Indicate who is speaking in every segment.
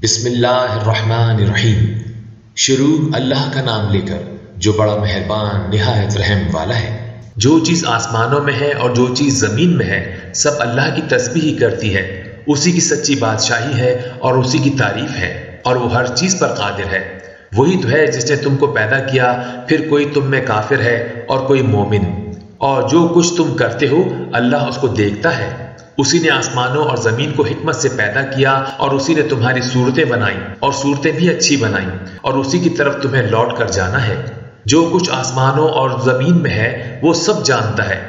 Speaker 1: بسم اللہ الرحمن الرحیم۔ شروع اللہ کا نام لے کر جو بڑا مہربان نہایت رحم والا ہے۔ جو چیز آسمانوں میں ہے اور جو چیز زمین میں ہے سب اللہ کی تسبیح ہی کرتی ہے۔ اسی کی سچی بادشاہی ہے اور اسی کی تعریف ہے اور وہ ہر چیز پر قادر ہے۔ وہی تو ہے جس نے تم کو پیدا کیا، پھر کوئی تم میں کافر ہے اور کوئی مومن، اور جو کچھ تم کرتے ہو اللہ اس کو دیکھتا ہے۔ اسی نے آسمانوں اور زمین کو حکمت سے پیدا کیا اور اسی نے تمہاری صورتیں بنائیں اور صورتیں بھی اچھی بنائیں اور اسی کی طرف تمہیں لوٹ کر جانا ہے۔ جو کچھ آسمانوں اور زمین میں ہے وہ سب جانتا ہے،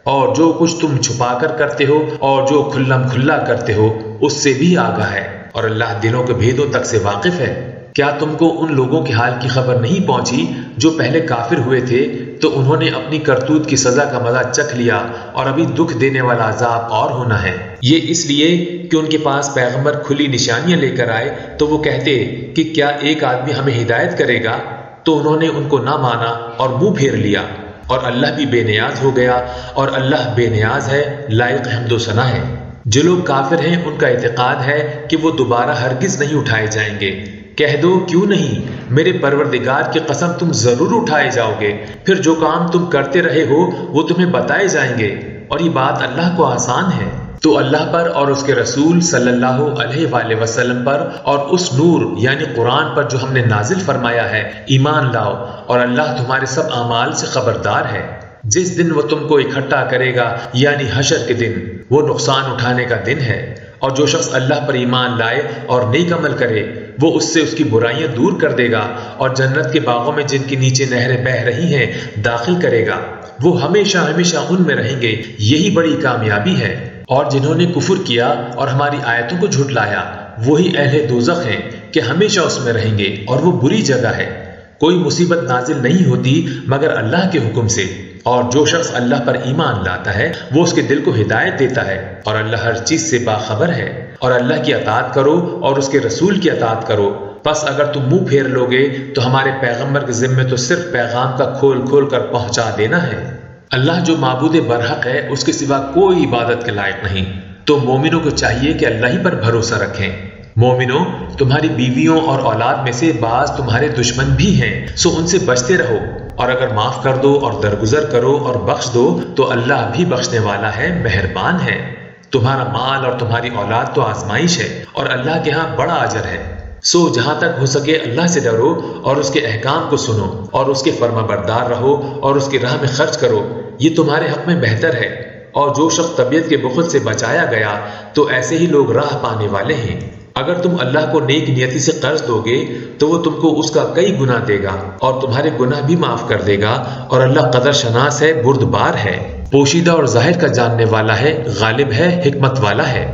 Speaker 1: اور جو کچھ تم چھپا کر کرتے ہو اور جو کھلم کھلا کرتے ہو اس سے بھی آگاہ ہے، اور اللہ دلوں کے بھیدوں تک سے واقف ہے۔ کیا تم کو ان لوگوں کے حال کی خبر نہیں پہنچی جو پہلے کافر ہوئے تھے تو انہوں نے اپنی کرتوت کی سزا کا مزہ چکھ لیا اور ابھی دکھ دینے والا عذاب اور ہونا ہے؟ یہ اس لیے کہ ان کے پاس پیغمبر کھلی نشانیاں لے کر آئے تو وہ کہتے کہ کیا ایک آدمی ہمیں ہدایت کرے گا، تو انہوں نے ان کو نہ مانا اور منہ پھیر لیا، اور اللہ بھی بے نیاز ہو گیا، اور اللہ بے نیاز ہے، لائق حمد و ثنا ہے۔ جو لوگ کافر ہیں ان کا اعتقاد ہے کہ وہ دوبارہ ہرگز نہیں اٹھائے جائیں گے۔ کہہ دو کیوں نہیں، میرے پروردگار کی قسم تم ضرور اٹھائے جاؤ گے، پھر جو کام تم کرتے رہے ہو وہ تمہیں بتائے جائیں گے، اور یہ بات اللہ کو آسان ہے۔ تو اللہ پر اور اس کے رسول صلی اللہ علیہ وآلہ وسلم پر اور اس نور یعنی قرآن پر جو ہم نے نازل فرمایا ہے ایمان لاؤ، اور اللہ تمہارے سب اعمال سے خبردار ہے۔ جس دن وہ تم کو اکٹھا کرے گا یعنی حشر کے دن، وہ نقصان اٹھانے کا دن ہے، اور جو شخص اللہ پر ایمان لائے اور نیک عمل کرے وہ اس سے اس کی برائیاں دور کر دے گا اور جنت کے باغوں میں جن کے نیچے نہریں بہہ رہی ہیں داخل کرے گا۔ وہ ہمیشہ ہمیشہ ان میں رہیں گے، یہی بڑی کامیابی ہے۔ اور جنہوں نے کفر کیا اور ہماری آیتوں کو جھٹلایا وہی اہل دوزخ ہیں کہ ہمیشہ اس میں رہیں گے، اور وہ بری جگہ ہے۔ کوئی مصیبت نازل نہیں ہوتی مگر اللہ کے حکم سے، اور جو شخص اللہ پر ایمان لاتا ہے وہ اس کے دل کو ہدایت دیتا ہے، اور اللہ ہر چیز سے باخبر ہے۔ اور اللہ کی اطاعت کرو اور اس کے رسول کی اطاعت کرو، پس اگر تم منہ پھیر لوگے تو ہمارے پیغمبر کے ذمے تو صرف پیغام کا کھول کھول کر پہنچا دینا ہے۔ اللہ جو معبود برحق ہے اس کے سوا کوئی عبادت کے لائق نہیں، تو مومنوں کو چاہیے کہ اللہ ہی پر بھروسہ رکھیں۔ مومنوں، تمہاری بیویوں اور اولاد میں سے بعض تمہارے دشمن بھی ہیں، سو ان سے بچتے رہو، اور اگر معاف کر دو اور درگزر کرو اور بخش دو تو اللہ بھی بخشنے والا ہے، مہربان ہے۔ تمہارا مال اور تمہاری اولاد تو آزمائش ہے، اور اللہ کے ہاں بڑا اجر ہے۔ سو جہاں تک ہو سکے اللہ سے ڈرو اور اس کے احکام کو سنو اور اس کے فرما بردار رہو اور اس کی راہ میں خرچ کرو، یہ تمہارے حق میں بہتر ہے۔ اور جو شخص طبیعت کے بخل سے بچایا گیا تو ایسے ہی لوگ راہ پانے والے ہیں۔ اگر تم اللہ کو نیک نیتی سے قرض دو گے تو وہ تم کو اس کا کئی گناہ دے گا اور تمہارے گناہ بھی معاف کر دے گا، اور اللہ قدر شناس ہے، بردبار ہے، پوشیدہ اور ظاہر کا جاننے والا ہے، غالب ہے، حکمت والا ہے۔